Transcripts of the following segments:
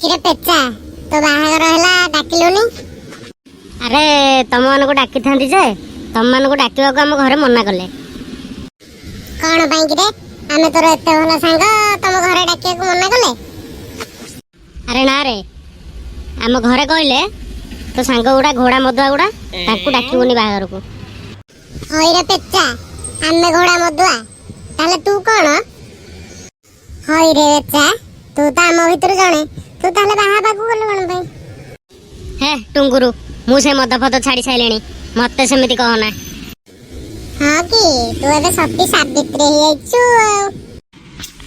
किरे पेचा तो बाहागर हला डाकिलोनी। अरे तुम मन को डाकी था तुम मन को डाकवा को आम घर मना कले। कौन पाई किरे आमे तोर एते भल सांग तुम घरे डाकिया को मना कले। अरे ना रे आम घरे कहले तो सांग गुड़ा घोड़ा मदुआ गुड़ा ताकू डाकिबुनी बाहागर को। होई रे पेचा आमे घोड़ा मदुआ ताले तू कौन। होई रे पेचा तू तो आम भीतर जणे तू ताले बाहा बाकू गले कोन भाई। हे टुंगुरु मु से मद फद छाड़ी साइलेनी मते सेमिति कहना। हां कि तू एबे सती सावित्री हे आइछु।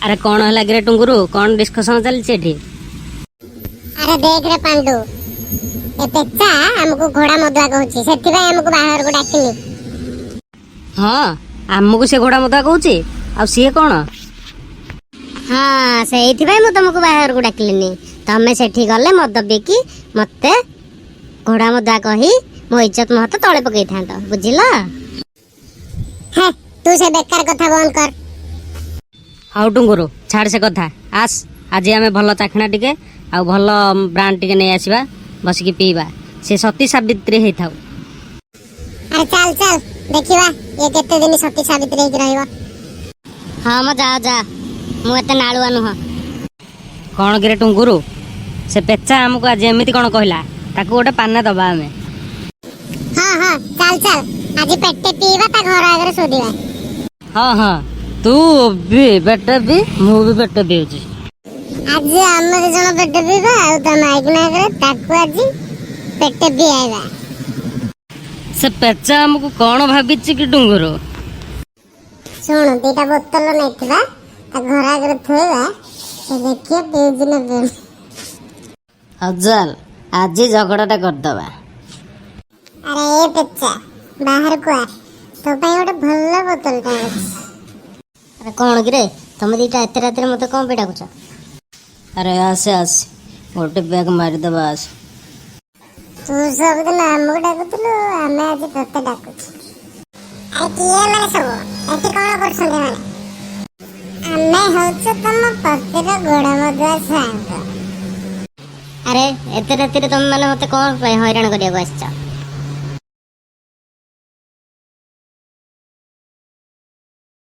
अरे कौन है लगे टुंगुरु कौन डिस्कशन चली एठी। अरे देख रे पांडु ए पेचा हमको घोड़ा मदुआ कहूची सेति भाई हमको बाहर को डाकिनी। हां हमको से घोड़ा मदुआ कहूची आ सी कौन। हाँ से मु तुमको बाहर को डाकिलिनी तमे सेठी गले मद बिकी मते घोड़ा मदुआ कही मो इज्जत महत तले पकई था बुझिला। हे तू से बेकार कथा बंद कर। हाउ टुंगुरु छाड़ से कथा आस आज आमे भल चाखना टिके आ भल ब्रांड टिके नै आसीबा बसिकी पीबा से सती सावित्री हे थाउ। अरे चल चल देखिबा ये केते दिन सती सावित्री हे रहइबा। हां म जा जा मु एते नाळुआ नुह। कोन गिरे टुंगुरु से पेचा हमको आज एमिति कोन कहला ताको गोटे पाना दबा हमें। हां हां चल चल आज पेटे पीबा ता घर आगे सोदिबा। हां हां तू भी बेटे भी मु भी बेटे पीउची। आज हमर जण पेटे पीबा आ त माइक ना करे ताको आज पेटे पी आइबा। से पेचा हमको कोन भाबिची कि टुंगुरु सुन दीटा बोतल नैथिबा ता घर आगे थोइबा से देखिए पेज न पे। अजल आज झगड़ाटा करदबा। अरे ए पेचा बाहर को आ तो भाई गोटे भल बोतल टा अछि। अरे कौन गिरे तुम दीटा एते रात रे मते कोन पे डाकुछ। अरे आसे आस गोटे बैग मारी दबा आस। तू सब दिन हमको डाकुतलु हमें आज तोते डाकुछ। अरे किए माने सब एते कोन करछन माने हमें होछ तुम पतिर घोड़ा मदुआ सांग। अरे एते रात रे तुम माने मते कोन पे हैरान करिया आछछ।